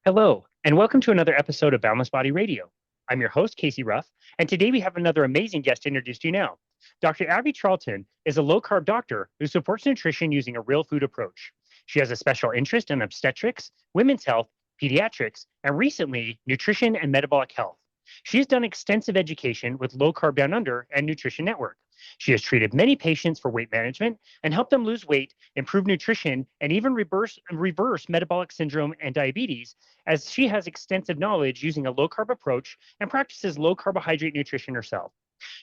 Hello, and welcome to another episode of Boundless Body Radio. I'm your host, Casey Ruff, and today we have another amazing guest to introduce to you now. Dr. Avi Charlton is a low carb doctor who supports nutrition using a real food approach. She has a special interest in obstetrics, women's health, pediatrics, and recently, nutrition and metabolic health. She has done extensive education with Low Carb Down Under and Nutrition Network. She has treated many patients for weight management and helped them lose weight, improve nutrition, and even reverse metabolic syndrome and diabetes, as she has extensive knowledge using a low carb approach and practices low carbohydrate nutrition herself.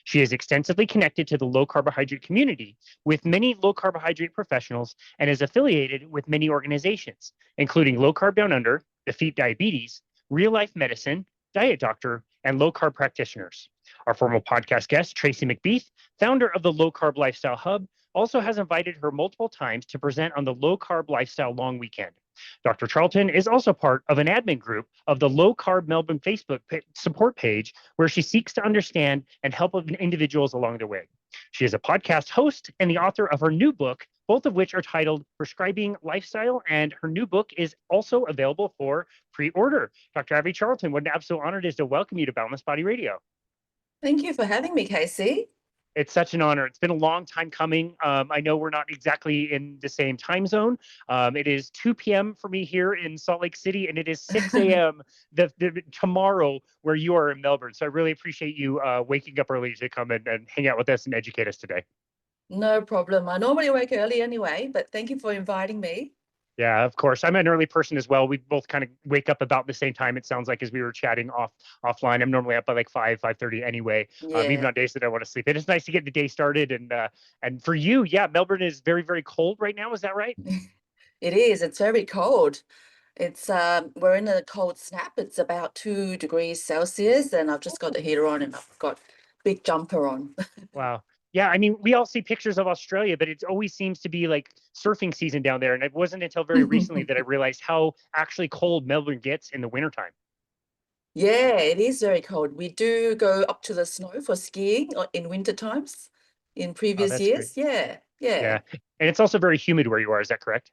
She is extensively connected to the low carbohydrate community with many low carbohydrate professionals and is affiliated with many organizations, including Low Carb Down Under, Defeat Diabetes, Real Life Medicine, Diet Doctor, and low carb practitioners. Our former podcast guest, Tracey McBeath, founder of the Low Carb Lifestyle Hub, also has invited her multiple times to present on the Low Carb Lifestyle Long Weekend. Dr. Charlton is also part of an admin group of the Low Carb Melbourne Facebook support page, where she seeks to understand and help individuals along the way. She is a podcast host and the author of her new book, both of which are titled Prescribing Lifestyle, and her new book is also available for pre-order. Dr. Avi Charlton, what an absolute honor it is to welcome you to Boundless Body Radio. Thank you for having me, Casey. It's such an honor. It's been a long time coming. I know we're not exactly in the same time zone. It is 2 p.m. for me here in Salt Lake City, and it is 6 a.m. Tomorrow where you are in Melbourne. So I really appreciate you waking up early to come and hang out with us and educate us today. No problem. I normally wake early anyway, but thank you for inviting me. Yeah, of course. I'm an early person as well. We both kind of wake up about the same time. It sounds like as we were chatting offline. I'm normally up by like 5:30 anyway. Even Yeah, on days that I want to sleep. It is nice to get the day started. And for you, yeah, Melbourne is very, very cold right now. Is that right? it is. It's very cold. It's we're in a cold snap. It's about 2 degrees Celsius, and I've just got the heater on and I've got big jumper on. Wow. Yeah, I mean, we all see pictures of Australia, but it always seems to be like surfing season down there. And it wasn't until very recently that I realized how actually cold Melbourne gets in the wintertime. Yeah, it is very cold. We do go up to the snow for skiing in winter times in Oh, previous that's great. years. Yeah, yeah. Yeah. And it's also very humid where you are. Is that correct?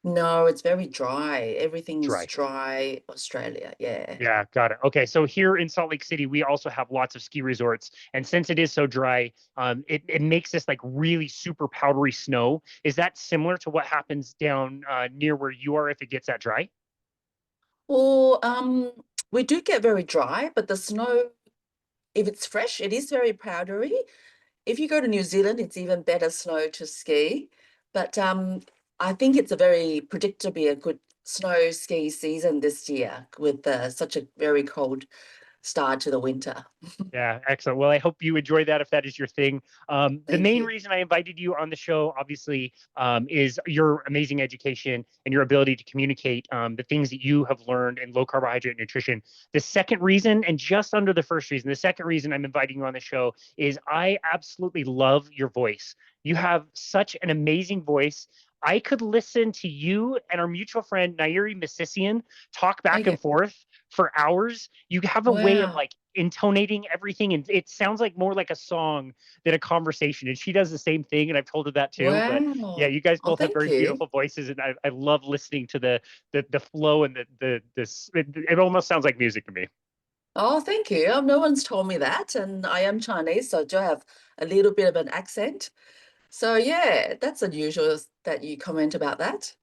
No, it's very dry. Everything's Dry. dry, Australia. Yeah. Yeah, got it. Okay, so here in Salt Lake City, we also have lots of ski resorts, and since it is so dry, it makes this like really super powdery snow. Is that similar to what happens down near where you are if it gets that dry? Well, we do get very dry, but the snow, if it's fresh, it is very powdery. If you go to New Zealand, it's even better snow to ski. But I think it's a very predictably a good snow ski season this year with such a very cold start to the winter. Yeah, excellent. Well, I hope you enjoy that if that is your thing. The Thank main you. reason I invited you on the show, obviously, is your amazing education and your ability to communicate the things that you have learned in low carbohydrate nutrition. The second reason, and just under the first reason, the second reason I'm inviting you on the show is I absolutely love your voice. You have such an amazing voice. I could listen to you and our mutual friend Nairi Missisian talk back and Okay. forth for hours. You have a way of Wow. like intonating everything, and it sounds like more like a song than a conversation, and she does the same thing, and I've told her that too. But yeah, Wow. you guys Oh, both have thank very you. beautiful voices, and I love listening to the flow and the this it almost sounds like music to me. Oh, thank you. No one's told me that. And I am Chinese, so I do have a little bit of an accent. So yeah, that's unusual that you comment about that.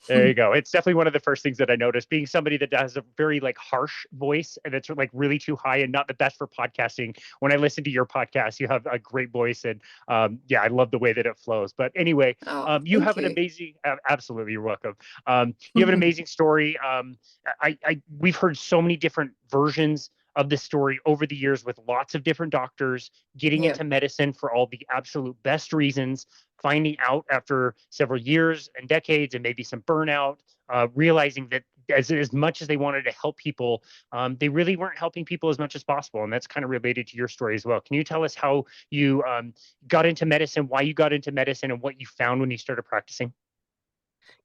There you go. It's definitely one of the first things that I noticed. Being somebody that has a very like harsh voice and it's like really too high and not the best for podcasting. When I listen to your podcast, you have a great voice, and yeah, I love the way that it flows. But anyway, Oh, you thank have an you. amazing. Absolutely, you're welcome. You have an amazing story. We've heard so many different versions of this story over the years with lots of different doctors getting Yeah. into medicine for all the absolute best reasons, finding out after several years and decades and maybe some burnout, realizing that as much as they wanted to help people, they really weren't helping people as much as possible. And that's kind of related to your story as well. Can you tell us how you got into medicine, why you got into medicine, and what you found when you started practicing?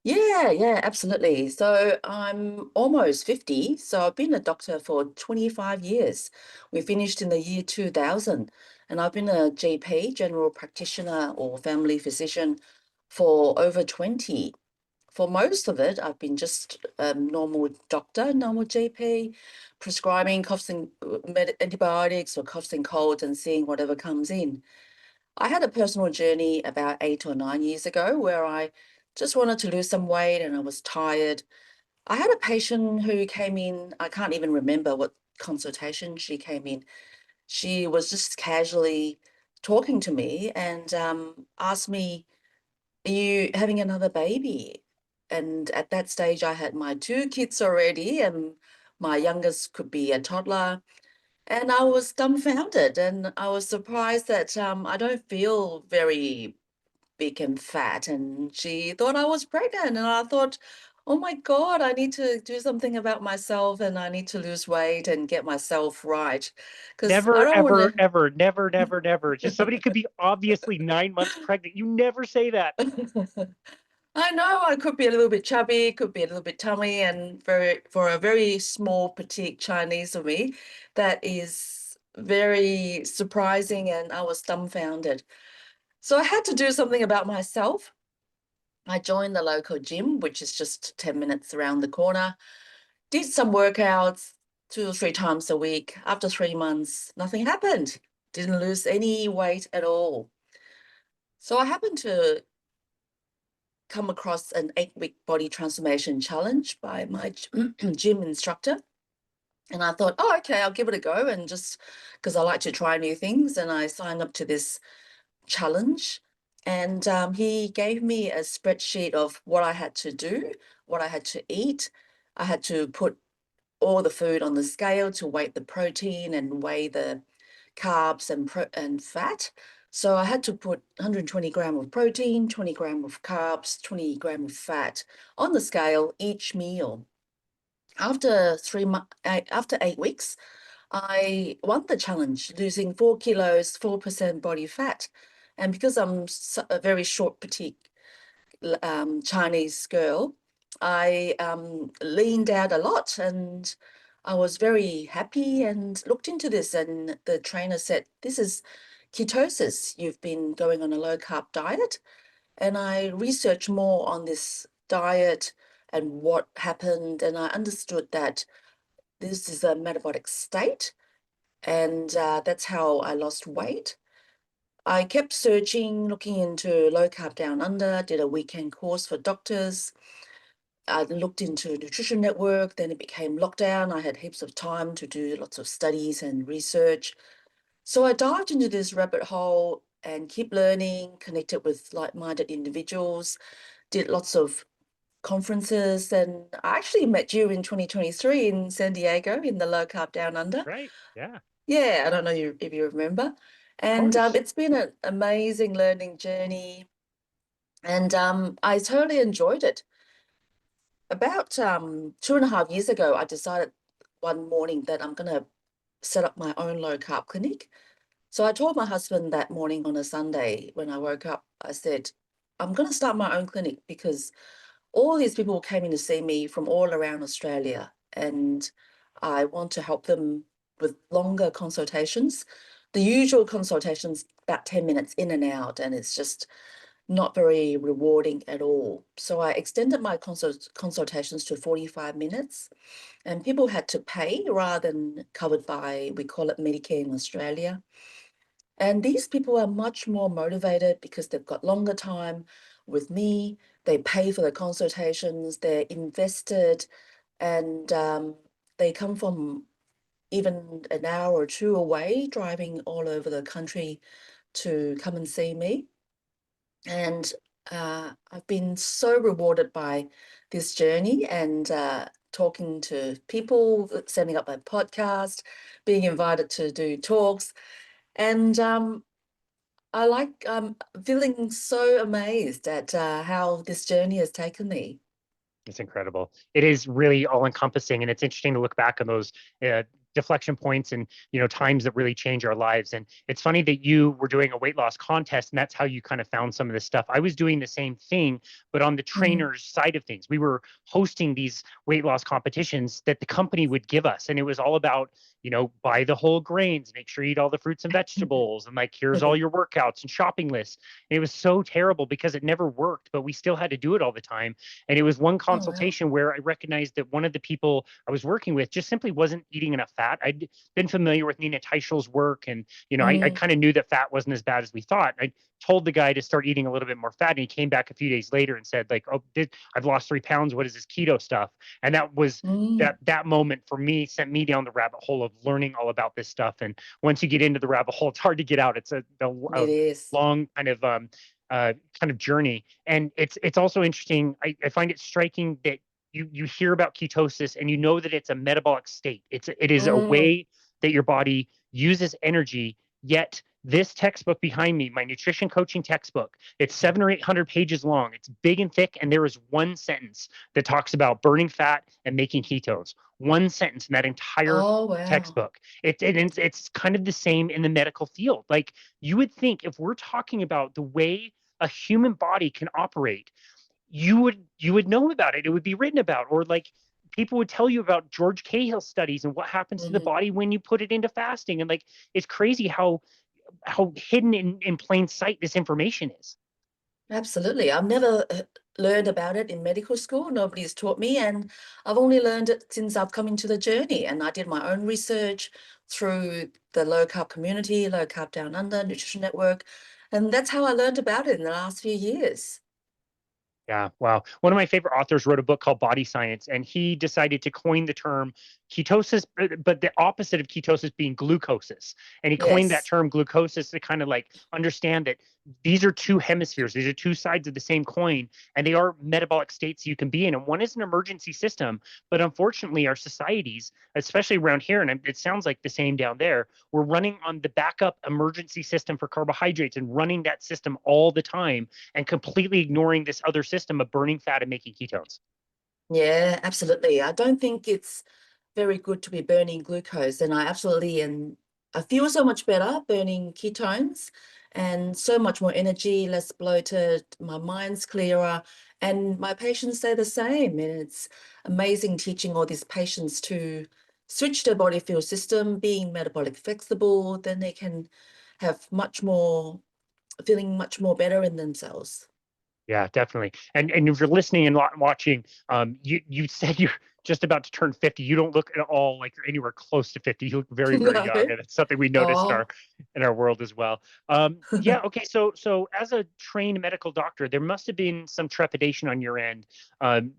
Yeah, yeah, absolutely. So I'm almost 50. So I've been a doctor for 25 years. We finished in the year 2000. And I've been a GP, general practitioner or family physician, for over 20. for most of it, I've been just a normal doctor, normal GP, prescribing coughs and antibiotics or coughs and colds and seeing whatever comes in. I had a personal journey about 8 or 9 years ago where I just wanted to lose some weight and I was tired. I had a patient who came in, I can't even remember what consultation she came in. She was just casually talking to me and asked me, "Are you having another baby?" And at that stage, I had my 2 kids already, and my youngest could be a toddler. And I was dumbfounded, and I was surprised that I don't feel very big and fat. And she thought I was pregnant, and I thought, oh my God, I need to do something about myself, and I need to lose weight and get myself right, because I Never, don't want ever, ever, never, never, never. Just somebody could be obviously 9 months pregnant. You never say that. to. I know I could be a little bit chubby, could be a little bit tummy, and for a very small, petite Chinese of me, that is very surprising, and I was dumbfounded. So I had to do something about myself. I joined the local gym, which is just 10 minutes around the corner, did some workouts 2 or 3 times a week. After 3 months, nothing happened. Didn't lose any weight at all. So I happened to come across an 8-week body transformation challenge by my gym instructor. And I thought, oh, okay, I'll give it a go. And just because I like to try new things, and I signed up to this challenge. And he gave me a spreadsheet of what I had to do, what I had to eat. I had to put all the food on the scale to weigh the protein and weigh the carbs and fat. So I had to put 120 gram of protein, 20 gram of carbs, 20 gram of fat on the scale each meal. After after 8 weeks, I won the challenge, losing 4 kilos, 4% body fat. And because I'm a very short, petite Chinese girl, I leaned out a lot, and I was very happy and looked into this. And the trainer said, "This is ketosis. You've been going on a low carb diet." And I researched more on this diet and what happened. And I understood that this is a metabolic state. And that's how I lost weight. I kept searching, looking into low carb down under, did a weekend course for doctors. I looked into Nutrition Network, then it became lockdown. I had heaps of time to do lots of studies and research. So I dived into this rabbit hole and keep learning, connected with like-minded individuals, did lots of conferences, and I actually met you in 2023 in San Diego in the Low Carb Down Under. Right. Yeah. Yeah, I don't know if you remember. Of And course. it's been an amazing learning journey, and I totally enjoyed it. About 2.5 years ago, I decided one morning that I'm going to set up my own low carb clinic. So I told my husband that morning on a Sunday when I woke up, I said, I'm going to start my own clinic because all these people came in to see me from all around Australia, and I want to help them with longer consultations. The usual consultations, about 10 minutes in and out, and it's just not very rewarding at all. So I extended my consultations to 45 minutes, and people had to pay rather than covered by, we call it Medicare in Australia. And these people are much more motivated because they've got longer time with me. They pay for the consultations, they're invested, and they come from even an hour or two away, driving all over the country to come and see me. And I've been so rewarded by this journey, and talking to people, setting up my podcast, being invited to do talks. And I like feeling so amazed at how this journey has taken me. It's incredible. It is really all encompassing. And it's interesting to look back on those deflection points and, times that really change our lives. And it's funny that you were doing a weight loss contest and that's how you kind of found some of this stuff. I was doing the same thing, but on the Mm. trainer's side of things. We were hosting these weight loss competitions that the company would give us. And it was all about, buy the whole grains, make sure you eat all the fruits and vegetables, and like, here's all your workouts and shopping lists. And it was so terrible because it never worked, but we still had to do it all the time. And it was one Oh, wow. consultation where I recognized that one of the people I was working with just simply wasn't eating enough fat. I'd been familiar with Nina Teichel's work, and I Mm. kind of knew that fat wasn't as bad as we thought. I told the guy to start eating a little bit more fat, and he came back a few days later and said, like, "Oh, I've lost 3 pounds. What is this keto stuff?" And that was Mm. that moment for me sent me down the rabbit hole of learning all about this stuff. And once you get into the rabbit hole, it's hard to get out. It's a It is. long kind of journey. And it's also interesting. I find it striking that you hear about ketosis and you know that it's a metabolic state. It is a Mm. way that your body uses energy. Yet this textbook behind me, my nutrition coaching textbook, it's 700 or 800 pages long. It's big and thick, and there is one sentence that talks about burning fat and making ketones. One sentence in that entire Oh, wow. textbook. It's kind of the same in the medical field. Like, you would think if we're talking about the way a human body can operate, you would know about it. It would be written about, or like people would tell you about George Cahill's studies and what happens to the Mhm. body when you put it into fasting. And like, it's crazy how hidden in plain sight this information is. Absolutely. I've never learned about it in medical school. Nobody's taught me, and I've only learned it since I've come into the journey. And I did my own research through the low carb community, Low Carb Down Under Nutrition Network, and that's how I learned about it in the last few years. Yeah, wow. One of my favorite authors wrote a book called Body Science, and he decided to coin the term ketosis, but the opposite of ketosis being glucosis. And he coined that Yes. term glucosis to kind of like understand that these are two hemispheres, these are two sides of the same coin, and they are metabolic states you can be in. And one is an emergency system, but unfortunately, our societies, especially around here, and it sounds like the same down there, we're running on the backup emergency system for carbohydrates and running that system all the time and completely ignoring this other system of burning fat and making ketones. Yeah, absolutely. I don't think it's very good to be burning glucose, and I absolutely and I feel so much better burning ketones and so much more energy, less bloated, my mind's clearer, and my patients say the same. And it's amazing teaching all these patients to switch their body fuel system, being metabolic flexible, then they can have much more feeling much more better in themselves. Yeah, definitely. And if you're listening and watching, you said you're just about to turn 50. You don't look at all like you're anywhere close to 50. You look very, very No. young, and it's something we noticed Oh. in our world as well. Yeah. Okay. So as a trained medical doctor, there must have been some trepidation on your end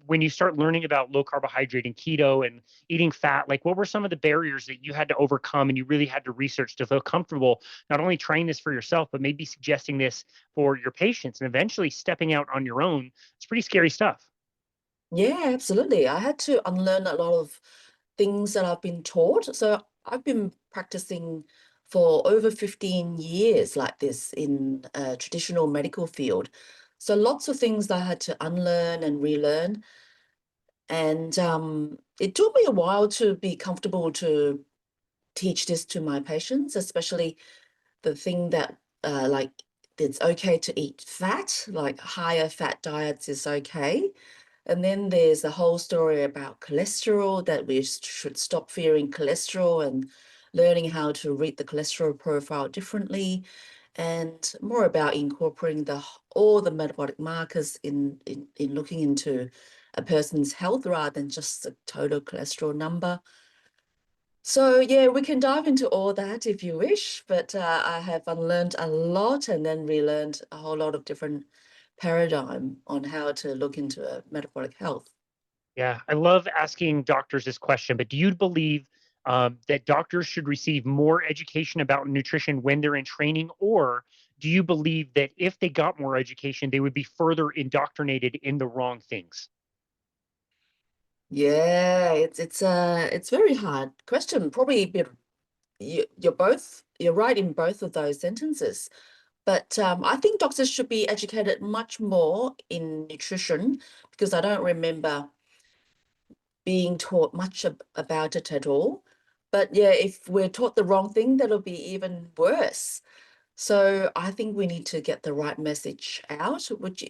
when you start learning about low carbohydrate and keto and eating fat. Like, what were some of the barriers that you had to overcome and you really had to research to feel comfortable not only trying this for yourself, but maybe suggesting this for your patients and eventually stepping out on your own? It's pretty scary stuff. Yeah, absolutely. I had to unlearn a lot of things that I've been taught. So I've been practicing for over 15 years like this in a traditional medical field. So lots of things I had to unlearn and relearn. And it took me a while to be comfortable to teach this to my patients, especially the thing that like it's okay to eat fat, like higher fat diets is okay. And then there's the whole story about cholesterol, that we should stop fearing cholesterol and learning how to read the cholesterol profile differently, and more about incorporating all the metabolic markers in looking into a person's health rather than just the total cholesterol number. So yeah, we can dive into all that if you wish, but I have unlearned a lot and then relearned a whole lot of different paradigm on how to look into metabolic health. Yeah, I love asking doctors this question, but do you believe that doctors should receive more education about nutrition when they're in training, or do you believe that if they got more education, they would be further indoctrinated in the wrong things? Yeah, it's very hard question. Probably a bit, you're right in both of those sentences. But I think doctors should be educated much more in nutrition because I don't remember being taught much about it at all. But yeah, if we're taught the wrong thing, that'll be even worse. So I think we need to get the right message out, which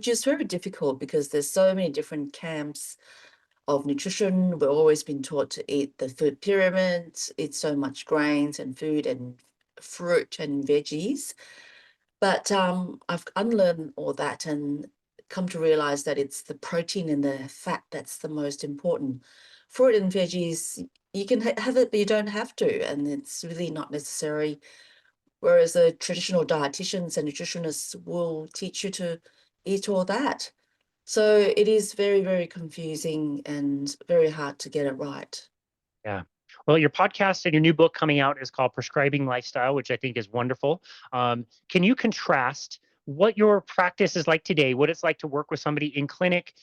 is very difficult because there's so many different camps of nutrition. We've always been taught to eat the food pyramid, eat so much grains and food and fruit and veggies. But I've unlearned all that and come to realize that it's the protein and the fat that's the most important. Fruit and veggies, you can have it, but you don't have to, and it's really not necessary. Whereas the traditional dietitians and nutritionists will teach you to eat all that. So it is very, very confusing and very hard to get it right. Yeah. Well, your podcast and your new book coming out is called Prescribing Lifestyle, which I think is wonderful. Can you contrast what your practice is like today, what it's like to work with somebody in clinic?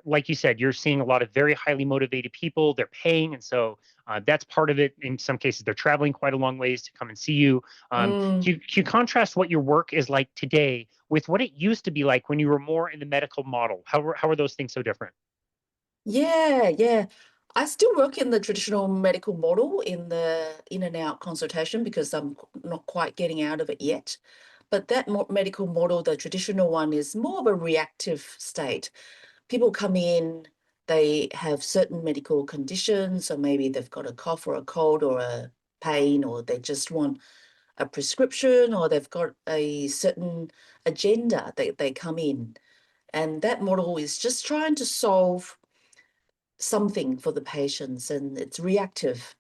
Like you said, you're seeing a lot of very highly motivated people. They're paying, and so that's part of it. In some cases, they're traveling quite a long ways to come and see you. Can you contrast what your work is like today with what it used to be like when you were more in the medical model? How are those things so different? Yeah. I still work in the traditional medical model in the in and out consultation because I'm not quite getting out of it yet. But that medical model, the traditional one, is more of a reactive state. People come in, they have certain medical conditions, or maybe they've got a cough or a cold or a pain, or they just want a prescription, or they've got a certain agenda that they come in. And that model is just trying to solve something for the patients and it's reactive.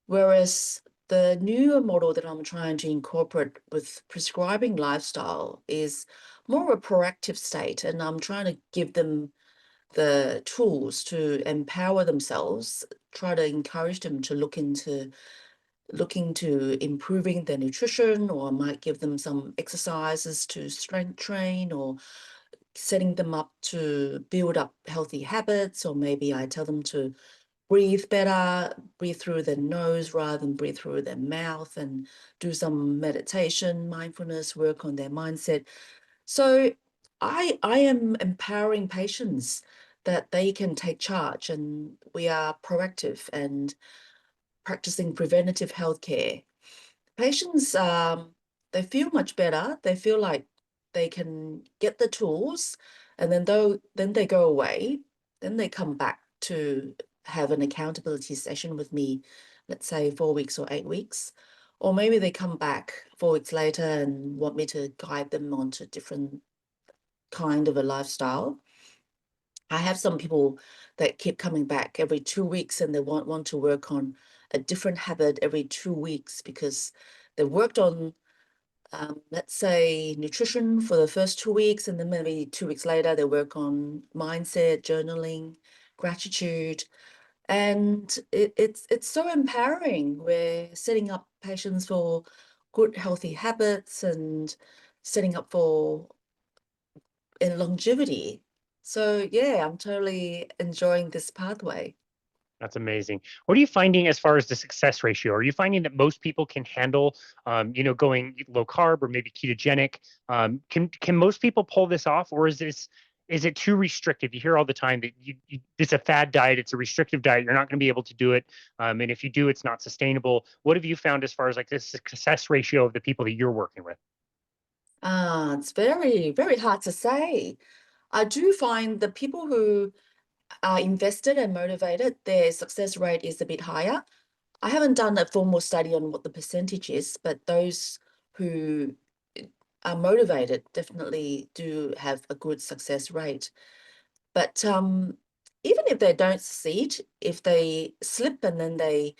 Whereas the newer model that I'm trying to incorporate with prescribing lifestyle is more of a proactive state, and I'm trying to give them the tools to empower themselves, try to encourage them to look into improving their nutrition, or I might give them some exercises to strength train, or setting them up to build up healthy habits, or maybe I tell them to breathe better, breathe through their nose rather than breathe through their mouth, and do some meditation, mindfulness, work on their mindset. So I am empowering patients that they can take charge, and we are proactive and practicing preventative healthcare. Patients, they feel much better. They feel like they can get the tools, and then they go away. Then they come back to have an accountability session with me, let's say 4 weeks or 8 weeks. Or maybe they come back 4 weeks later and want me to guide them onto a different kind of a lifestyle. I have some people that keep coming back every 2 weeks and they want to work on a different habit every 2 weeks because they worked on, let's say, nutrition for the first 2 weeks, and then maybe 2 weeks later they work on mindset, journaling, gratitude. And it's so empowering. We're setting up patients for good, healthy habits and setting up for in longevity. So yeah, I'm totally enjoying this pathway. That's amazing. What are you finding as far as the success ratio? Are you finding that most people can handle, going low carb or maybe ketogenic? Can most people pull this off, or is it too restrictive? You hear all the time that it's a fad diet, it's a restrictive diet. You're not going to be able to do it, and if you do, it's not sustainable. What have you found as far as like the success ratio of the people that you're working with? It's very, very hard to say. I do find the people who are invested and motivated, their success rate is a bit higher. I haven't done a formal study on what the percentage is, but those who are motivated definitely do have a good success rate. But even if they don't succeed, if they slip and then they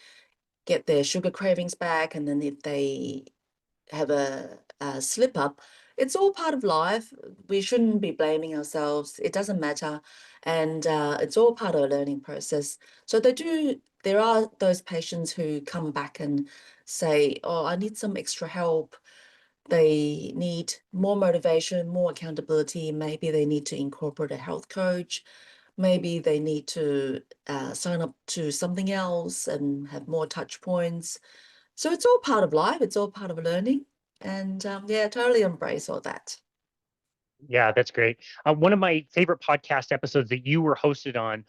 get their sugar cravings back, and then if they have a slip up, it's all part of life. We shouldn't be blaming ourselves. It doesn't matter. And it's all part of a learning process. So there are those patients who come back and say, oh, I need some extra help. They need more motivation, more accountability. Maybe they need to incorporate a health coach. Maybe they need to sign up to something else and have more touch points. So it's all part of life. It's all part of learning. And yeah, totally embrace all that. Yeah, that's great. One of my favorite podcast episodes that you were hosted on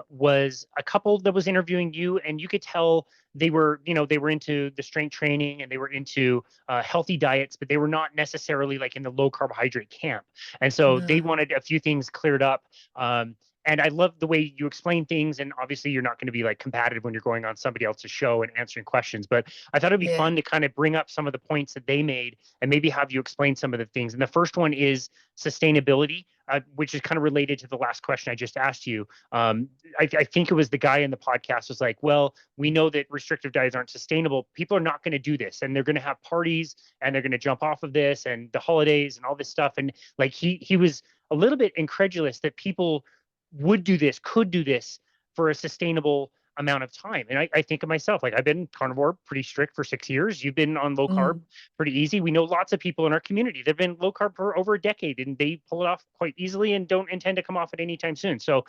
was a couple that was interviewing you, and you could tell they were into the strength training and they were into healthy diets, but they were not necessarily like in the low carbohydrate camp. And so they No. wanted a few things cleared up. And I love the way you explain things. And obviously, you're not going to be like combative when you're going on somebody else's show and answering questions. But I thought it'd be Yeah. fun to kind of bring up some of the points that they made and maybe have you explain some of the things. And the first one is sustainability, which is kind of related to the last question I just asked you. I think it was the guy in the podcast was like, well, we know that restrictive diets aren't sustainable. People are not going to do this, and they're going to have parties, and they're going to jump off of this, and the holidays, and all this stuff. And like he was a little bit incredulous that people would do this, could do this for a sustainable amount of time. And I think of myself, like I've been carnivore pretty strict for 6 years. You've been on low carb Mm. pretty easy. We know lots of people in our community that've been low carb for over a decade and they pull it off quite easily and don't intend to come off it anytime soon. So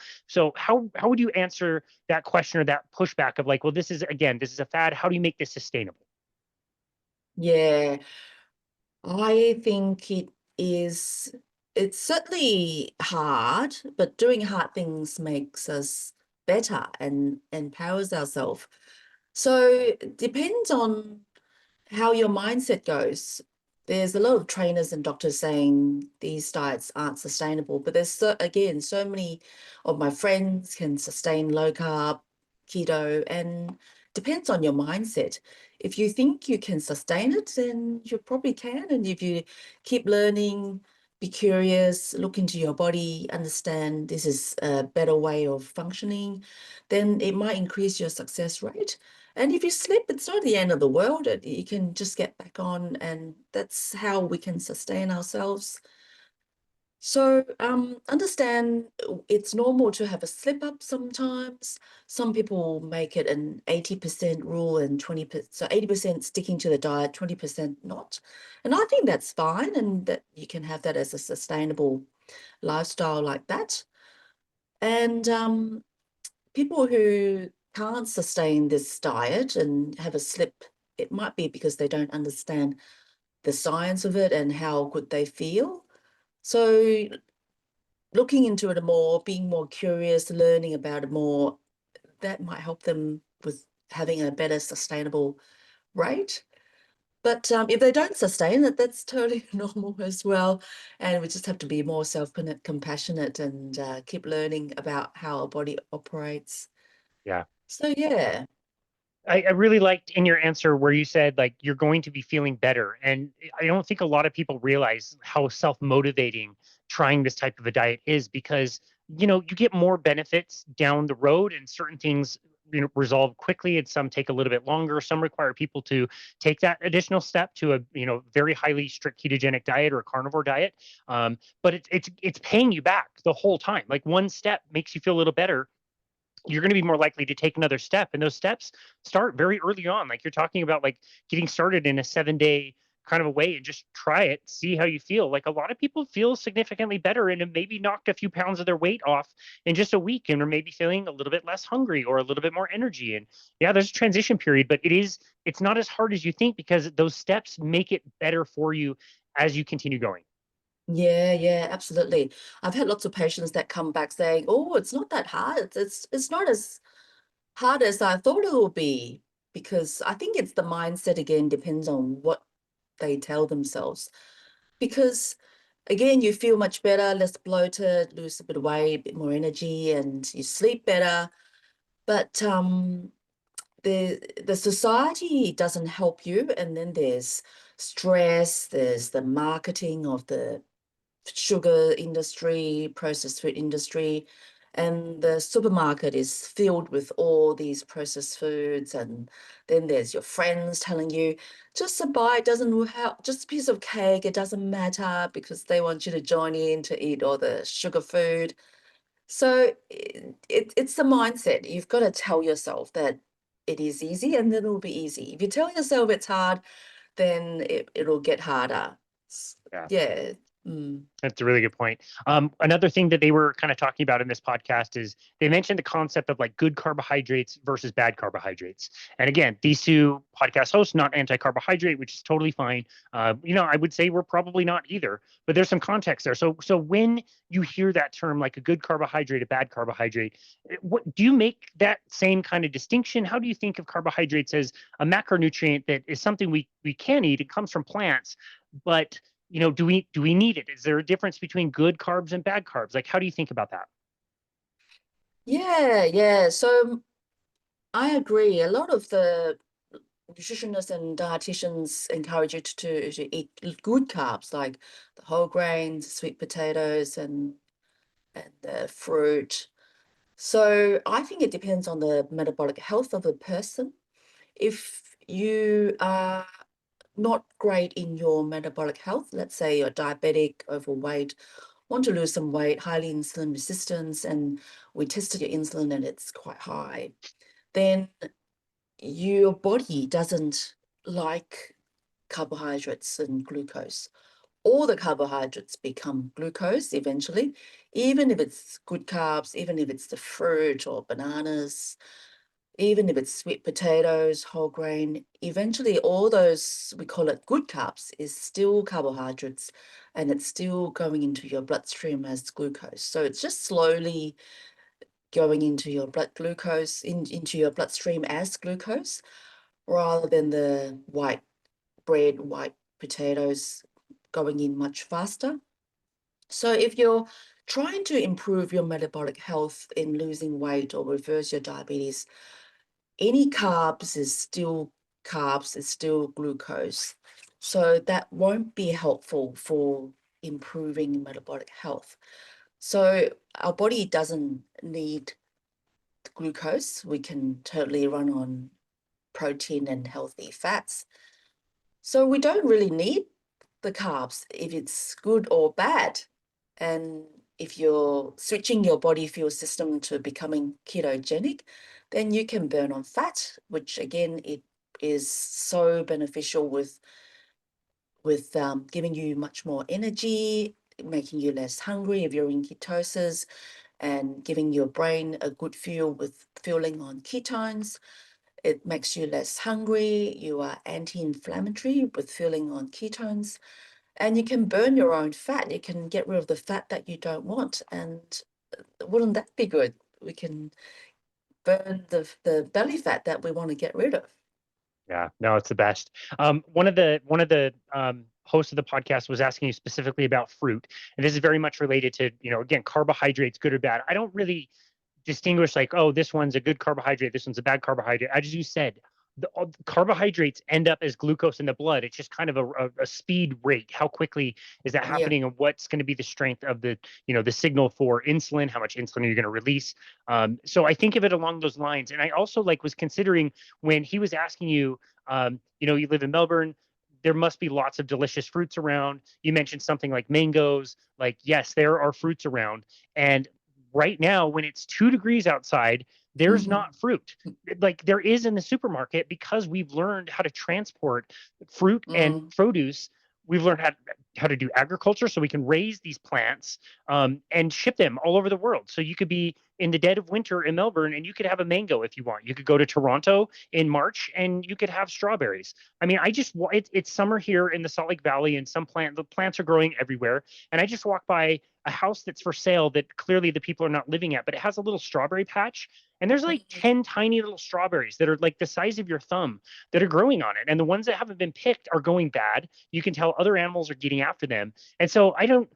how would you answer that question or that pushback of like, well, this is again, this is a fad. How do you make this sustainable? Yeah. I think is, it's certainly hard, but doing hard things makes us better and empowers ourselves. So it depends on how your mindset goes. There's a lot of trainers and doctors saying these diets aren't sustainable, but there's again, so many of my friends can sustain low carb, keto, and depends on your mindset. If you think you can sustain it, then you probably can. And if you keep learning, be curious, look into your body, understand this is a better way of functioning, then it might increase your success rate. And if you slip, it's not the end of the world. You can just get back on, and that's how we can sustain ourselves. So understand it's normal to have a slip up sometimes. Some people make it an 80% rule and 20%, so 80% sticking to the diet, 20% not. And I think that's fine, and that you can have that as a sustainable lifestyle like that. And people who can't sustain this diet and have a slip, it might be because they don't understand the science of it and how good they feel. So looking into it more, being more curious, learning about it more, that might help them with having a better sustainable rate. But if they don't sustain it, that's totally normal as well. And we just have to be more self-compassionate and keep learning about how our body operates. Yeah. So yeah. I really liked in your answer where you said like you're going to be feeling better. And I don't think a lot of people realize how self-motivating trying this type of a diet is because you get more benefits down the road and certain things resolve quickly and some take a little bit longer. Some require people to take that additional step to a very highly strict ketogenic diet or a carnivore diet. But it's paying you back the whole time. Like one step makes you feel a little better, you're going to be more likely to take another step. And those steps start very early on. Like you're talking about like getting started in a 7 day kind of a way and just try it, see how you feel. Like a lot of people feel significantly better and have maybe knocked a few pounds of their weight off in just a week and are maybe feeling a little bit less hungry or a little bit more energy. And yeah, there's a transition period, but it's not as hard as you think because those steps make it better for you as you continue going. Yeah, yeah, absolutely. I've had lots of patients that come back saying, "Oh, it's not that hard. It's not as hard as I thought it would be." Because I think it's the mindset again, depends on what they tell themselves. Because again, you feel much better, less bloated, lose a bit of weight, a bit more energy, and you sleep better. But the society doesn't help you, and then there's stress, there's the marketing of the sugar industry, processed food industry, and the supermarket is filled with all these processed foods. And then there's your friends telling you, just a bite doesn't help, just a piece of cake, it doesn't matter because they want you to join in to eat all the sugar food. So it's the mindset. You've got to tell yourself that it is easy and then it'll be easy. If you tell yourself it's hard, then it'll get harder. Yeah. Yeah. Mm. That's a really good point. Another thing that they were kind of talking about in this podcast is they mentioned the concept of like good carbohydrates versus bad carbohydrates. And again, these two podcast hosts, not anti-carbohydrate, which is totally fine. I would say we're probably not either, but there's some context there. So when you hear that term, like a good carbohydrate, a bad carbohydrate, what do you make that same kind of distinction? How do you think of carbohydrates as a macronutrient that is something we can eat? It comes from plants, but do we need it? Is there a difference between good carbs and bad carbs? Like, how do you think about that? Yeah. So I agree. A lot of the nutritionists and dietitians encourage you to eat good carbs like the whole grains, sweet potatoes, and the fruit. So I think it depends on the metabolic health of the person. If you are not great in your metabolic health, let's say you're diabetic, overweight, want to lose some weight, highly insulin resistance, and we tested your insulin and it's quite high, then your body doesn't like carbohydrates and glucose. All the carbohydrates become glucose eventually, even if it's good carbs, even if it's the fruit or bananas, even if it's sweet potatoes, whole grain, eventually all those, we call it good carbs, is still carbohydrates and it's still going into your bloodstream as glucose. So it's just slowly going into your into your bloodstream as glucose, rather than the white bread, white potatoes going in much faster. So if you're trying to improve your metabolic health in losing weight or reverse your diabetes, any carbs, is still glucose. So that won't be helpful for improving metabolic health. So our body doesn't need glucose. We can totally run on protein and healthy fats. So we don't really need the carbs if it's good or bad. And if you're switching your body fuel system to becoming ketogenic, then you can burn on fat, which again, it is so beneficial with giving you much more energy, making you less hungry if you're in ketosis, and giving your brain a good fuel with fueling on ketones. It makes you less hungry. You are anti-inflammatory with fueling on ketones. And you can burn your own fat. You can get rid of the fat that you don't want. And wouldn't that be good? We can burn the belly fat that we want to get rid of. Yeah, no, it's the best. One of the hosts of the podcast was asking you specifically about fruit, and this is very much related to, again, carbohydrates, good or bad. I don't really distinguish like, oh, this one's a good carbohydrate, this one's a bad carbohydrate. As you said, the carbohydrates end up as glucose in the blood. It's just kind of a speed rate. How quickly is that Yeah. happening, and what's going to be the strength of the signal for insulin? How much insulin are you going to release? So I think of it along those lines. And I also like was considering when he was asking you, you live in Melbourne. There must be lots of delicious fruits around. You mentioned something like mangoes. Like, yes, there are fruits around. And right now, when it's 2 degrees outside, there's Mhm. not fruit. Like there is in the supermarket, because we've learned how to transport fruit and Mm. produce. We've learned how to do agriculture, so we can raise these plants and ship them all over the world. So you could be in the dead of winter in Melbourne and you could have a mango if you want. You could go to Toronto in March and you could have strawberries. I mean, it's summer here in the Salt Lake Valley, and the plants are growing everywhere. And I just walked by a house that's for sale that clearly the people are not living at, but it has a little strawberry patch. And there's like Mhm. 10 tiny little strawberries that are like the size of your thumb that are growing on it. And the ones that haven't been picked are going bad. You can tell other animals are getting after them. And so I don't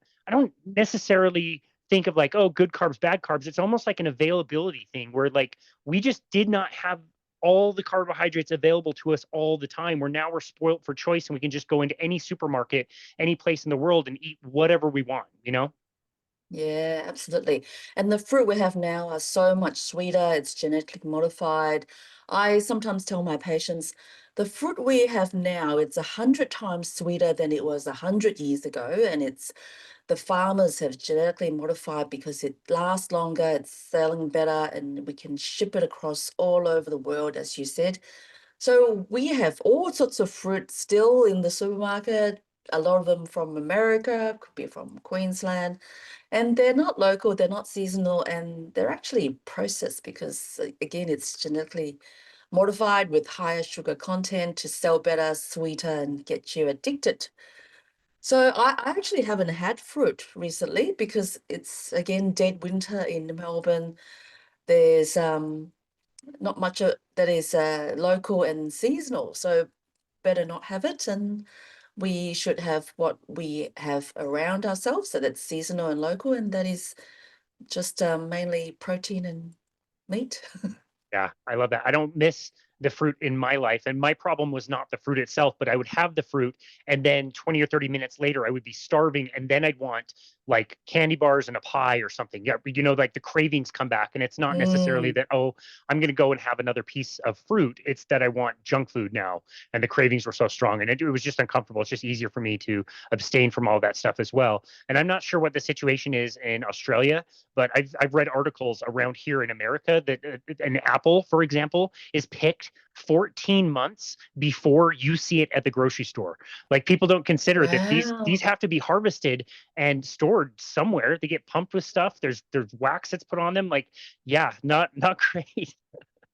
necessarily think of like, oh, good carbs, bad carbs. It's almost like an availability thing where like we just did not have all the carbohydrates available to us all the time. We're spoiled for choice, and we can just go into any supermarket, any place in the world, and eat whatever we want. Yeah, absolutely. And the fruit we have now are so much sweeter. It's genetically modified. I sometimes tell my patients, the fruit we have now, it's 100 times sweeter than it was 100 years ago. And it's the farmers have genetically modified because it lasts longer, it's selling better, and we can ship it across all over the world, as you said. So we have all sorts of fruit still in the supermarket, a lot of them from America, could be from Queensland, and they're not local, they're not seasonal, and they're actually processed because, again, it's genetically modified with higher sugar content to sell better, sweeter, and get you addicted. So I actually haven't had fruit recently because it's, again, dead winter in Melbourne. There's not much that is local and seasonal, so better not have it. And we should have what we have around ourselves, so that's seasonal and local, and that is just mainly protein and meat. Yeah, I love that. I don't miss the fruit in my life. And my problem was not the fruit itself, but I would have the fruit. And then 20 or 30 minutes later, I would be starving. And then I'd want like candy bars and a pie or something. Yeah. Like the cravings come back. And it's not necessarily Mm, that, oh, I'm going to go and have another piece of fruit. It's that I want junk food now. And the cravings were so strong. And it was just uncomfortable. It's just easier for me to abstain from all that stuff as well. And I'm not sure what the situation is in Australia, but I've read articles around here in America that an apple, for example, is picked 14 months before you see it at the grocery store. Like people don't consider that these wow. have to be harvested and stored somewhere. They get pumped with stuff. There's wax that's put on them. Like, yeah, not great.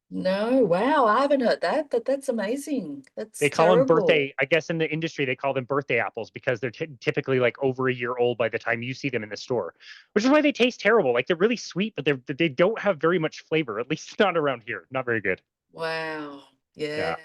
No, wow, I haven't heard that, but that's amazing. That's They call them terrible. birthday, I guess in the industry, they call them birthday apples because they're typically like over a year old by the time you see them in the store, which is why they taste terrible. Like they're really sweet, but they don't have very much flavor, at least not around here. Not very good. Wow. Yeah, Yeah.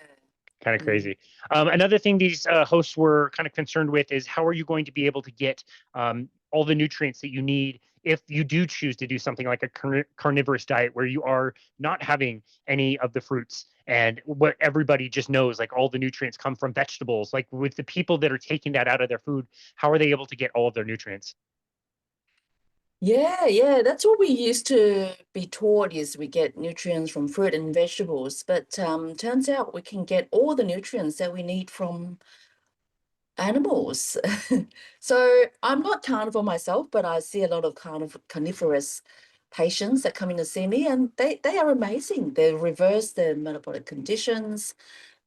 kind of Mm. crazy. Another thing these hosts were kind of concerned with is how are you going to be able to get all the nutrients that you need if you do choose to do something like a carnivorous diet where you are not having any of the fruits and what everybody just knows, like all the nutrients come from vegetables. Like with the people that are taking that out of their food, how are they able to get all of their nutrients? Yeah, yeah, that's what we used to be taught is we get nutrients from fruit and vegetables, but turns out we can get all the nutrients that we need from animals. So I'm not carnivore myself, but I see a lot of carnivorous patients that come in to see me, and they are amazing. They reverse their metabolic conditions.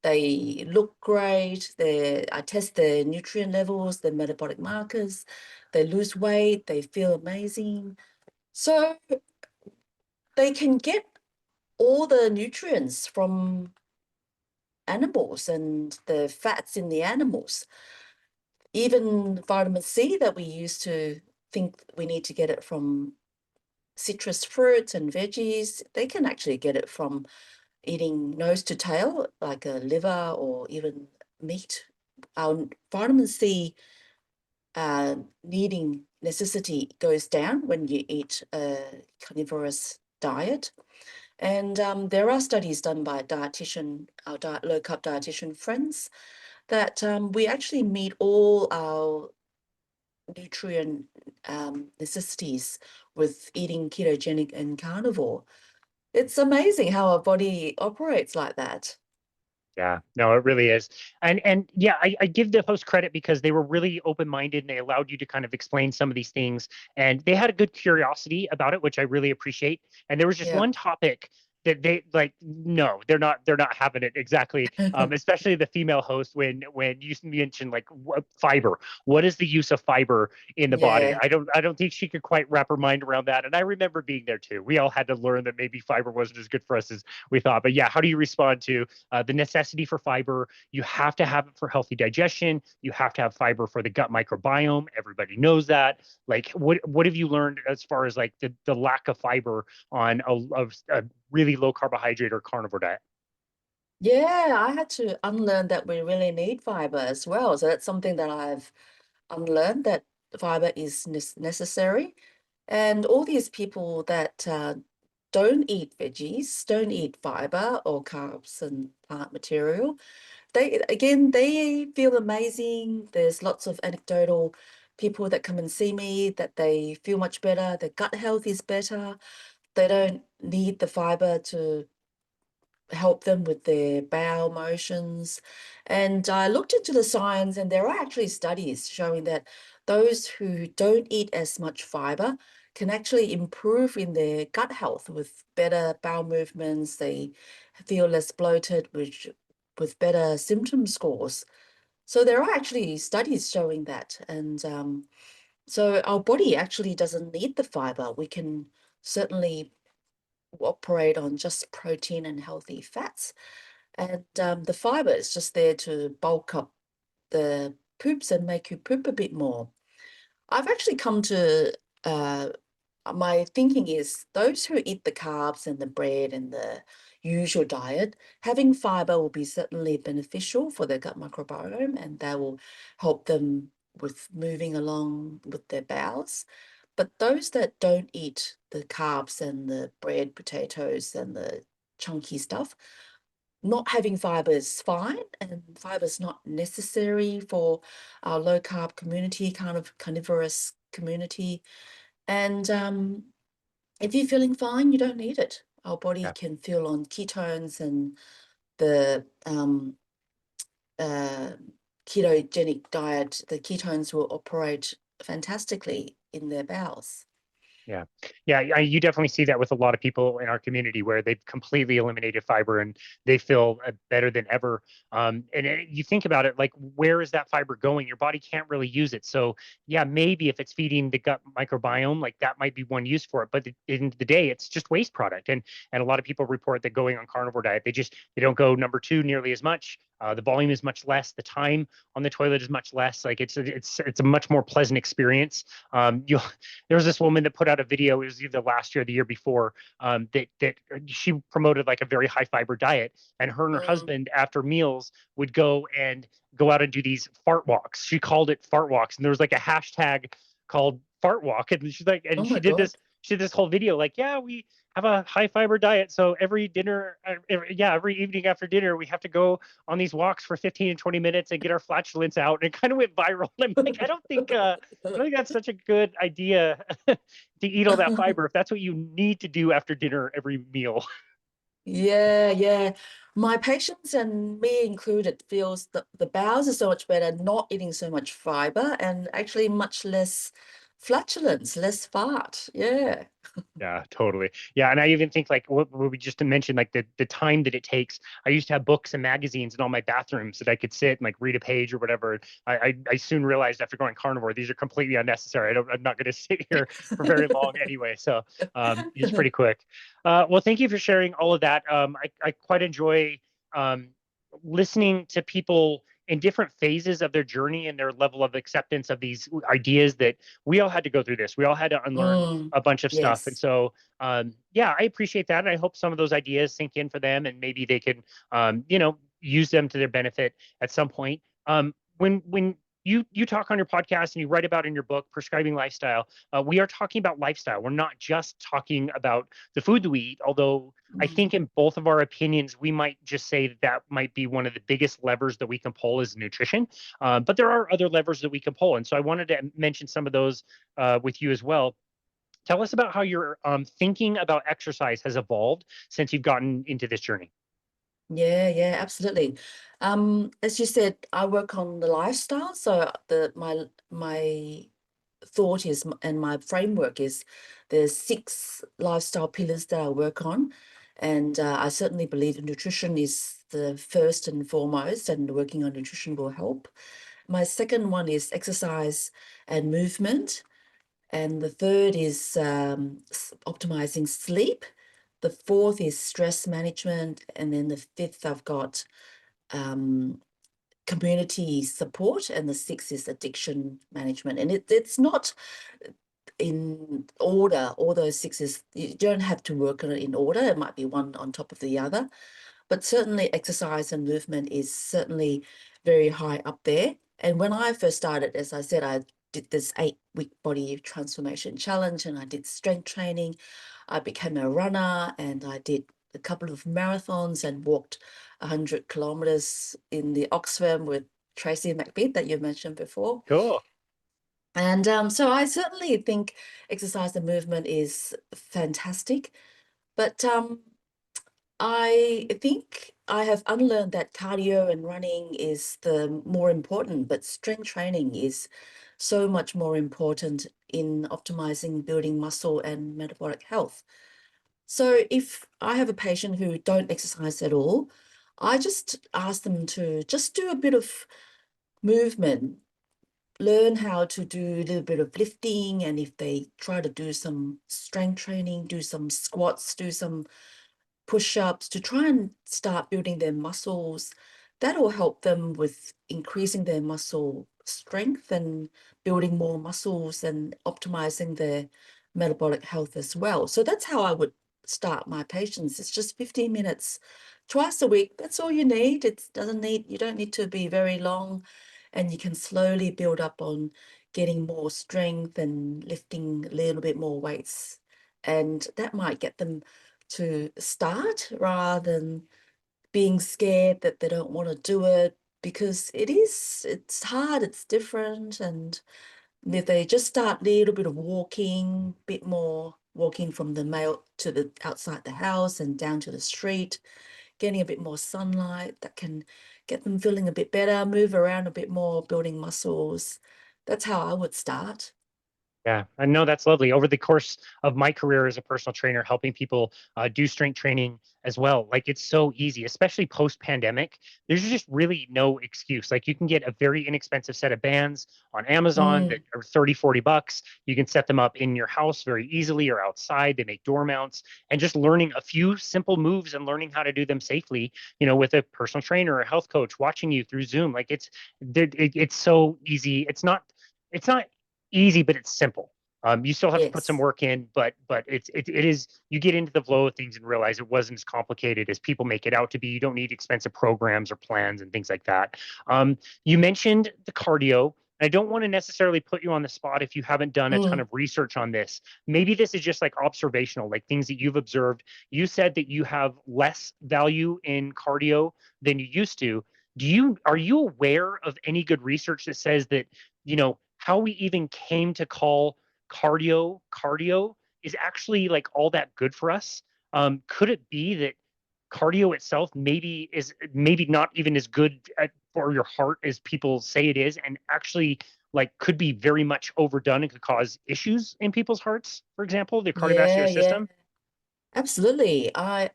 They look great. I test their nutrient levels, their metabolic markers. They lose weight. They feel amazing. So they can get all the nutrients from animals and the fats in the animals. Even vitamin C that we used to think we need to get it from citrus fruits and veggies, they can actually get it from eating nose to tail, like a liver or even meat. Our vitamin C needing necessity goes down when you eat a carnivorous diet. And there are studies done by our low carb dietitian friends, that we actually meet all our nutrient necessities with eating ketogenic and carnivore. It's amazing how our body operates like that. Yeah, no, it really is. And yeah, I give the host credit because they were really open-minded and they allowed you to kind of explain some of these things. And they had a good curiosity about it, which I really appreciate. And there was just Yeah. one topic that they like, no, they're not having it exactly. Especially the female host when you mentioned like fiber. What is the use of fiber in the body? Yeah. I don't think she could quite wrap her mind around that. And I remember being there too. We all had to learn that maybe fiber wasn't as good for us as we thought. But yeah, how do you respond to the necessity for fiber? You have to have it for healthy digestion. You have to have fiber for the gut microbiome. Everybody knows that. Like, what have you learned as far as like the lack of fiber on a really low carbohydrate or carnivore diet? Yeah, I had to unlearn that we really need fiber as well. So that's something that I've unlearned, that fiber is necessary. And all these people that don't eat veggies, don't eat fiber or carbs and plant material, they feel amazing. There's lots of anecdotal people that come and see me that they feel much better. Their gut health is better. They don't need the fiber to help them with their bowel motions. And I looked into the science, and there are actually studies showing that those who don't eat as much fiber can actually improve in their gut health with better bowel movements. They feel less bloated, which with better symptom scores. So there are actually studies showing that. And so our body actually doesn't need the fiber. We can certainly operate on just protein and healthy fats. And the fiber is just there to bulk up the poops and make you poop a bit more. I've actually come to my thinking is those who eat the carbs and the bread and the usual diet, having fiber will be certainly beneficial for their gut microbiome, and that will help them with moving along with their bowels. But those that don't eat the carbs and the bread, potatoes, and the chunky stuff, not having fiber is fine, and fiber is not necessary for our low carb community, kind of carnivorous community. And if you're feeling fine, you don't need it. Our body Yeah. can feel on ketones, and the uh, ketogenic diet, the ketones will operate fantastically in their bowels. Yeah. Yeah. You definitely see that with a lot of people in our community where they've completely eliminated fiber and they feel better than ever. You think about it, like, where is that fiber going? Your body can't really use it. So, yeah, maybe if it's feeding the gut microbiome, like that might be one use for it. But at the end of the day, it's just waste product. And a lot of people report that going on carnivore diet, they don't go number two nearly as much. The volume is much less. The time on the toilet is much less. Like it's a much more pleasant experience. You There was this woman that put out a video. It was either last year or the year before. That she promoted like a very high fiber diet, and her and her Mm. husband after meals would go out and do these fart walks. She called it fart walks, and there was like a hashtag called fart walk, and she's like, Oh and my God. she did this whole video like, yeah, we have a high fiber diet, so every dinner, every evening after dinner, we have to go on these walks for 15 and 20 minutes and get our flatulence out. And it kind of went viral. I'm like, I don't think that's such a good idea to eat all that fiber if that's what you need to do after dinner every meal. Yeah, yeah. My patients and me included feels that the bowels are so much better not eating so much fiber and actually much less flatulence, less fart. Yeah. Yeah, totally. Yeah, and I even think like what we just mentioned, like the time that it takes. I used to have books and magazines in all my bathrooms that I could sit and like read a page or whatever. I soon realized after going carnivore, these are completely unnecessary. I'm not going to sit here for very long anyway. So it's pretty quick. Well, thank you for sharing all of that. I quite enjoy um, listening to people in different phases of their journey and their level of acceptance of these ideas that we all had to go through this. We all had to unlearn Mm, a bunch of stuff. And yes. so, yeah, I appreciate that. And I hope some of those ideas sink in for them and maybe they can, use them to their benefit at some point. When you talk on your podcast and you write about in your book, Prescribing Lifestyle, we are talking about lifestyle. We're not just talking about the food that we eat, although I Mm. think in both of our opinions, we might just say that might be one of the biggest levers that we can pull is nutrition. But there are other levers that we can pull. And so I wanted to mention some of those with you as well. Tell us about how your thinking about exercise has evolved since you've gotten into this journey. Yeah, yeah, absolutely. As you said, I work on the lifestyle, so my thought is and my framework is there's 6 lifestyle pillars that I work on, and I certainly believe that nutrition is the first and foremost, and working on nutrition will help. My second one is exercise and movement. And the third is optimizing sleep. The fourth is stress management. And then the fifth, I've got um, community support. And the sixth is addiction management. And it's not in order. All those sixes, you don't have to work on it in order. It might be one on top of the other. But certainly exercise and movement is certainly very high up there. And when I first started, as I said, I did this 8-week body transformation challenge and I did strength training. I became a runner and I did a couple of marathons and walked 100 kilometers in the Oxfam with Tracey McBeath that you mentioned before. Cool. And so I certainly think exercise and movement is fantastic. But I think I have unlearned that cardio and running is the more important, but strength training is so much more important in optimizing building muscle and metabolic health. So if I have a patient who don't exercise at all, I just ask them to just do a bit of movement, learn how to do a little bit of lifting, and if they try to do some strength training, do some squats, do some push-ups to try and start building their muscles, that will help them with increasing their muscle strength and building more muscles and optimizing their metabolic health as well. So that's how I would start my patients. It's just 15 minutes twice a week. That's all you need. You don't need to be very long, and you can slowly build up on getting more strength and lifting a little bit more weights. And that might get them to start rather than being scared that they don't want to do it, because it's hard, it's different. And if they just start a little bit of walking, bit more walking from the male to the outside the house and down to the street, getting a bit more sunlight, that can get them feeling a bit better, move around a bit more, building muscles. That's how I would start. Yeah, I know that's lovely. Over the course of my career as a personal trainer, helping people do strength training as well, like it's so easy, especially post-pandemic. There's just really no excuse. Like you can get a very inexpensive set of bands on Amazon that Mm, are 30, $40. You can set them up in your house very easily or outside. They make door mounts, and just learning a few simple moves and learning how to do them safely, with a personal trainer or a health coach watching you through Zoom. Like it's so easy. It's not easy, but it's simple. You still have to put some yes. work in, but it is you get into the flow of things and realize it wasn't as complicated as people make it out to be. You don't need expensive programs or plans and things like that. You mentioned the cardio. I don't want to necessarily put you on the spot if you haven't done a ton Mm, of research on this. Maybe this is just like observational, like things that you've observed. You said that you have less value in cardio than you used to. Are you aware of any good research that says that, how we even came to call cardio is actually like all that good for us? Could it be that cardio itself maybe not even as good for your heart as people say it is, and actually like could be very much overdone and could cause issues in people's hearts, for example, the yeah, cardiovascular yeah. system? Absolutely. I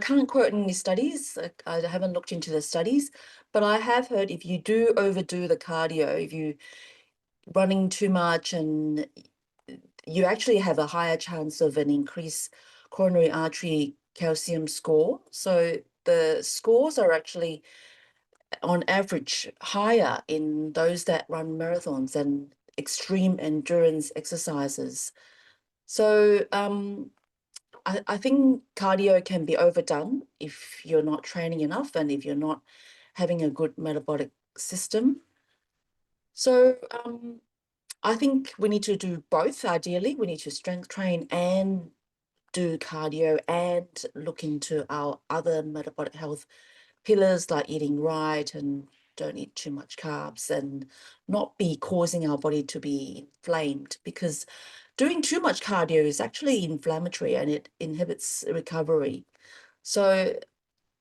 can't quote any studies. I haven't looked into the studies, but I have heard if you do overdo the cardio, if you running too much, and you actually have a higher chance of an increased coronary artery calcium score. So the scores are actually on average higher in those that run marathons and extreme endurance exercises. So I think cardio can be overdone if you're not training enough and if you're not having a good metabolic system. So I think we need to do both. Ideally, we need to strength train and do cardio and look into our other metabolic health pillars like eating right and don't eat too much carbs and not be causing our body to be inflamed, because doing too much cardio is actually inflammatory and it inhibits recovery. So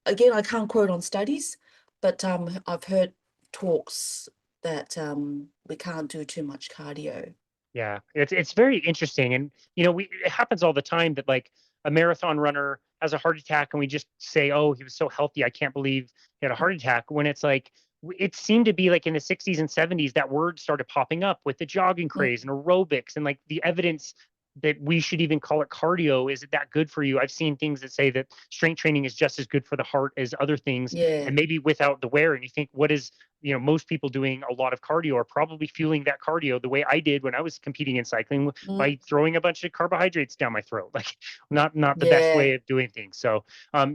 again, I can't quote on studies, but I've heard talks that we can't do too much cardio. Yeah, it's very interesting, and it happens all the time that like a marathon runner has a heart attack, and we just say, "Oh, he was so healthy. I can't believe he had a heart attack." When it's like it seemed to be like in the 60s and 70s that word started popping up with the jogging Mm, craze and aerobics and like the evidence that we should even call it cardio. Is it that good for you? I've seen things that say that strength training is just as good for the heart as other things, yeah. and maybe without the wear. And you think, what is most people doing a lot of cardio are probably fueling that cardio the way I did when I was competing in cycling Mm, by throwing a bunch of carbohydrates down my throat. Like not the best yeah. way of doing things. So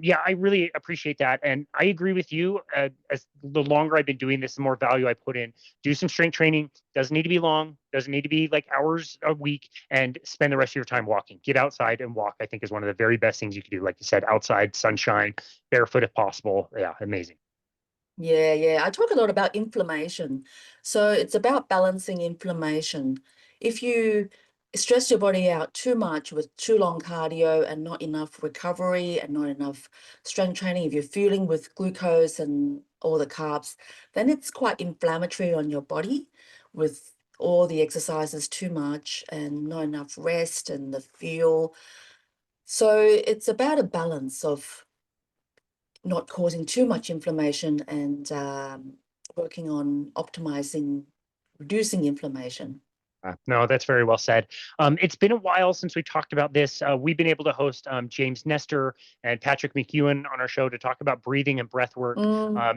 yeah, I really appreciate that, and I agree with you. As the longer I've been doing this, the more value I put in. Do some strength training. Doesn't need to be long. Doesn't need to be like hours a week. And spend the rest of your time walking. Get outside and walk. I think is one of the very best things you can do. Like you said, outside, sunshine, barefoot if possible. Yeah, amazing. Yeah, yeah. I talk a lot about inflammation. So it's about balancing inflammation. If you stress your body out too much with too long cardio and not enough recovery and not enough strength training, if you're fueling with glucose and all the carbs, then it's quite inflammatory on your body with all the exercises too much and not enough rest and the fuel. So it's about a balance of not causing too much inflammation and working on optimizing, reducing inflammation. No, that's very well said. It's been a while since we talked about this. We've been able to host James Nestor and Patrick McEwen on our show to talk about breathing and breath work.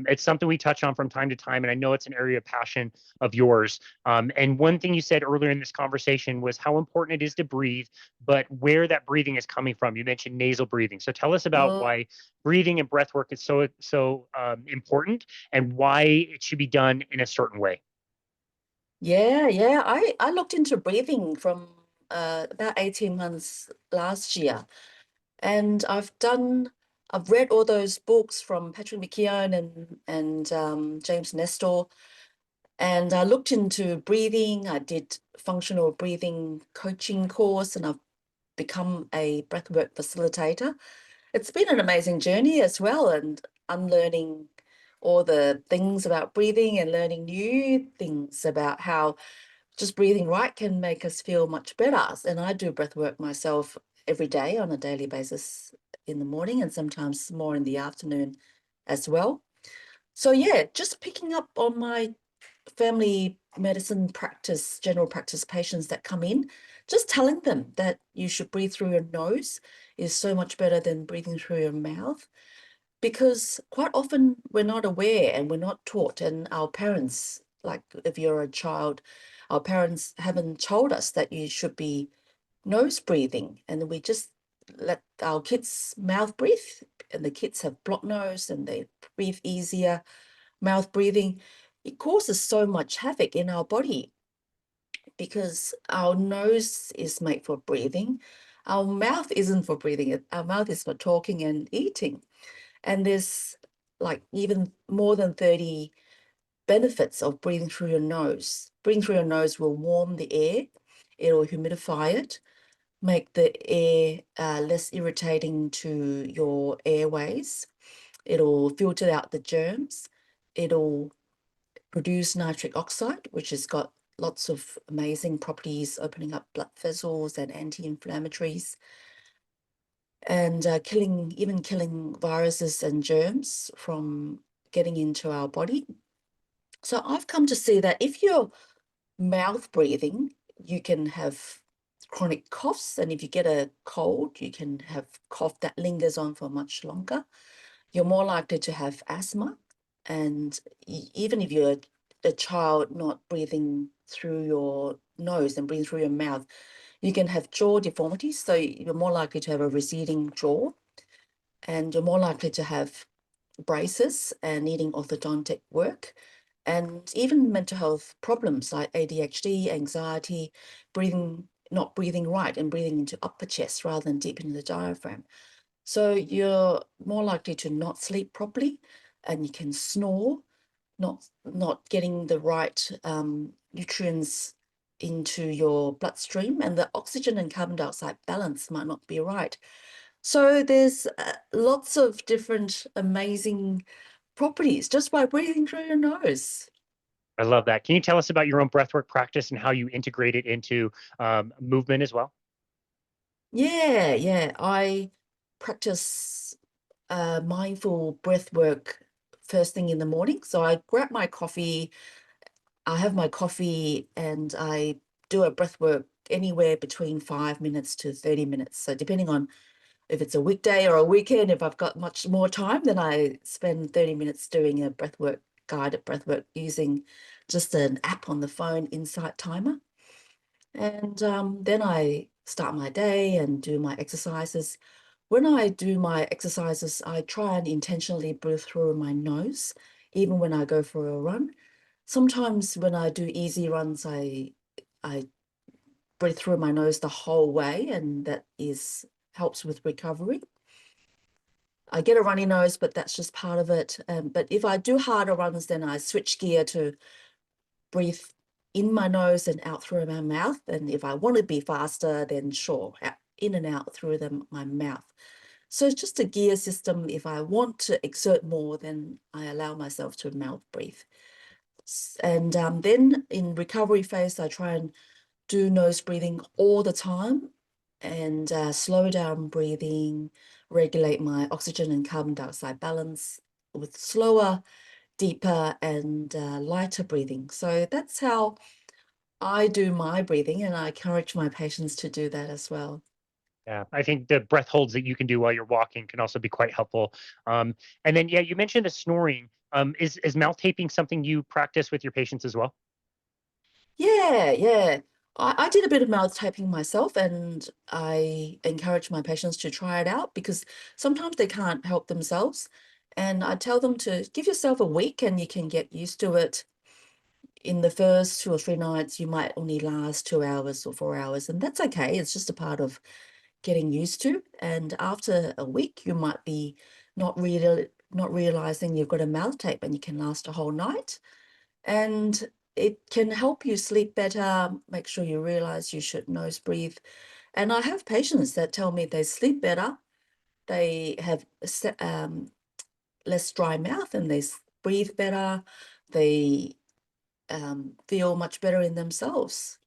It's something we touch on from time to time, and I know it's an area of passion of yours. And one thing you said earlier in this conversation was how important it is to breathe, but where that breathing is coming from. You mentioned nasal breathing. So tell us about why breathing and breath work is so important and why it should be done in a certain way. Yeah. I looked into breathing from about 18 months last year. And I've read all those books from Patrick McKeown and James Nestor. And I looked into breathing. I did functional breathing coaching course, and I've become a breathwork facilitator. It's been an amazing journey as well, and unlearning all the things about breathing and learning new things about how just breathing right can make us feel much better. And I do breath work myself every day on a daily basis in the morning and sometimes more in the afternoon as well. So yeah, just picking up on my family medicine practice, general practice patients that come in, just telling them that you should breathe through your nose is so much better than breathing through your mouth, because quite often we're not aware and we're not taught, and our parents, like if you're a child, our parents haven't told us that you should be nose breathing, and we just let our kids mouth breathe, and the kids have blocked nose and they breathe easier mouth breathing. It causes so much havoc in our body because our nose is made for breathing. Our mouth isn't for breathing. Our mouth is for talking and eating. And there's like even more than 30 benefits of breathing through your nose. Breathing through your nose will warm the air, it'll humidify it, make the air less irritating to your airways. It'll filter out the germs. It'll produce nitric oxide, which has got lots of amazing properties, opening up blood vessels and anti-inflammatories, and killing viruses and germs from getting into our body. So I've come to see that if you're mouth breathing, you can have chronic coughs, and if you get a cold, you can have cough that lingers on for much longer. You're more likely to have asthma, and even if you're a child not breathing through your nose and breathing through your mouth, you can have jaw deformities, so you're more likely to have a receding jaw, and you're more likely to have braces and needing orthodontic work, and even mental health problems like ADHD, anxiety, not breathing right and breathing into upper chest rather than deep into the diaphragm. So you're more likely to not sleep properly, and you can snore, not getting the right nutrients into your bloodstream, and the oxygen and carbon dioxide balance might not be right. So there's lots of different amazing properties just by breathing through your nose. I love that. Can you tell us about your own breathwork practice and how you integrate it into movement as well? Yeah. I practice mindful breath work first thing in the morning. So I grab my coffee, I have my coffee, and I do a breath work anywhere between 5 minutes to 30 minutes. So depending on if it's a weekday or a weekend, if I've got much more time, then I spend 30 minutes doing a breathwork, guided breathwork using just an app on the phone, Insight Timer. And then I start my day and do my exercises. When I do my exercises, I try and intentionally breathe through my nose, even when I go for a run. Sometimes when I do easy runs, I breathe through my nose the whole way, and that helps with recovery. I get a runny nose, but that's just part of it. But if I do harder runs, then I switch gear to breathe in my nose and out through my mouth. And if I want to be faster, then sure, in and out through my mouth. So it's just a gear system. If I want to exert more, then I allow myself to mouth breathe. And then in recovery phase, I try and do nose breathing all the time, and slow down breathing, regulate my oxygen and carbon dioxide balance with slower deeper and lighter breathing. So that's how I do my breathing, and I encourage my patients to do that as well. Yeah, I think the breath holds that you can do while you're walking can also be quite helpful. And then, yeah, you mentioned the snoring. Is mouth taping something you practice with your patients as well? Yeah, yeah. I did a bit of mouth taping myself, and I encourage my patients to try it out because sometimes they can't help themselves. And I tell them to give yourself a week and you can get used to it. In the first 2 or 3 nights, you might only last 2 hours or 4 hours, and that's okay. It's just a part of getting used to. And after a week, you might be not realizing you've got a mouth tape and you can last a whole night. And it can help you sleep better, make sure you realize you should nose breathe. And I have patients that tell me they sleep better, they have less dry mouth, and they breathe better, they feel much better in themselves.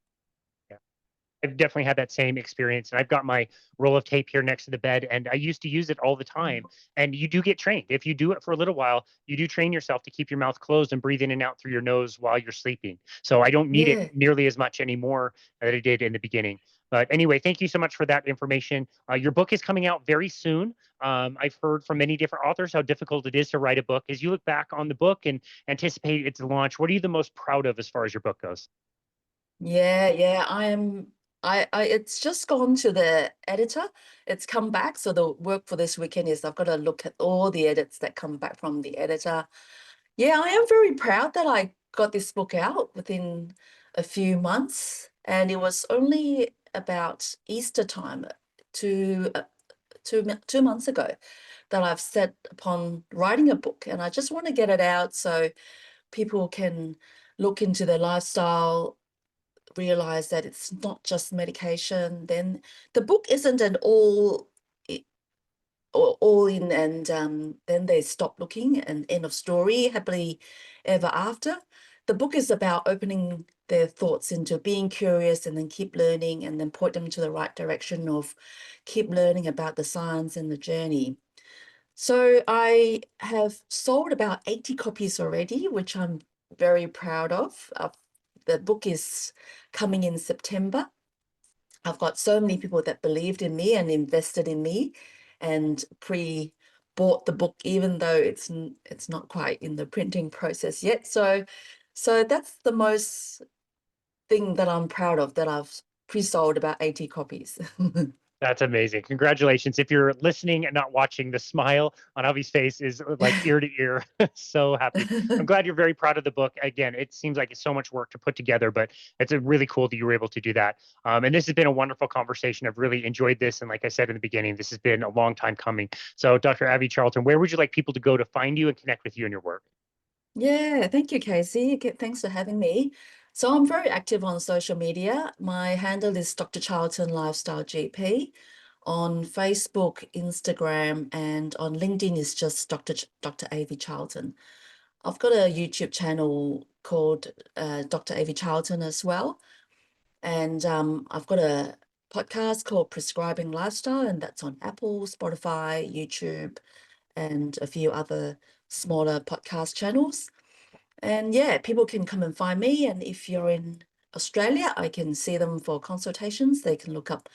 I've definitely had that same experience. And I've got my roll of tape here next to the bed, and I used to use it all the time. And you do get trained. If you do it for a little while, you do train yourself to keep your mouth closed and breathe in and out through your nose while you're sleeping. So I don't need it Yeah. nearly as much anymore that I did in the beginning. But anyway, thank you so much for that information. Your book is coming out very soon. I've heard from many different authors how difficult it is to write a book. As you look back on the book and anticipate its launch, what are you the most proud of as far as your book goes? Yeah, yeah, it's just gone to the editor. It's come back. So the work for this weekend is I've got to look at all the edits that come back from the editor. Yeah, I am very proud that I got this book out within a few months, and it was only about Easter time, two, 2 months ago, that I've set upon writing a book, and I just want to get it out so people can look into their lifestyle, realize that it's not just medication. Then the book isn't an all in, and then they stop looking and end of story, happily ever after. The book is about opening their thoughts into being curious and then keep learning and then point them to the right direction of keep learning about the science and the journey. So I have sold about 80 copies already, which I'm very proud of. The book is coming in September. I've got so many people that believed in me and invested in me and pre-bought the book, even though it's not quite in the printing process yet. So that's the most thing that I'm proud of, that I've pre-sold about 80 copies. That's amazing. Congratulations. If you're listening and not watching, the smile on Avi's face is like ear to ear. So happy. I'm glad you're very proud of the book. Again, it seems like it's so much work to put together, but it's a really cool that you were able to do that. And this has been a wonderful conversation. I've really enjoyed this. And like I said in the beginning, this has been a long time coming. So, Dr. Avi Charlton, where would you like people to go to find you and connect with you and your work? Yeah, thank you, Casey. Thanks for having me. So I'm very active on social media. My handle is Dr. Charlton Lifestyle GP. On Facebook, Instagram, and on LinkedIn is just Dr. Avi Charlton. I've got a YouTube channel called Dr. Avi Charlton as well. And I've got a podcast called Prescribing Lifestyle, and that's on Apple, Spotify, YouTube, and a few other smaller podcast channels. And yeah, people can come and find me. And if you're in Australia, I can see them for consultations. They can look up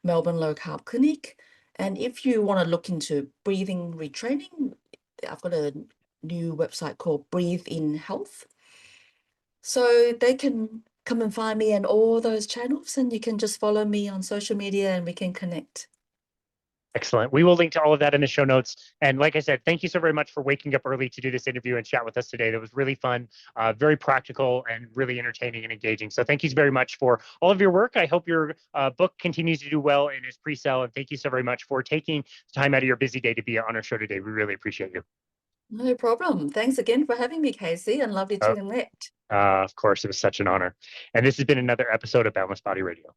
Melbourne Low Carb Clinic. And if you want to look into breathing retraining, I've got a new website called Breathe in Health. So they can come and find me in all those channels, and you can just follow me on social media and we can connect. Excellent. We will link to all of that in the show notes. And like I said, thank you so very much for waking up early to do this interview and chat with us today. That was really fun, very practical, and really entertaining and engaging. So thank you very much for all of your work. I hope your book continues to do well in its pre-sale. And thank you so very much for taking time out of your busy day to be on our show today. We really appreciate you. No problem. Thanks again for having me, Casey, and lovely to Uh, connect. of course, it was such an honor. And this has been another episode of Boundless Body Radio.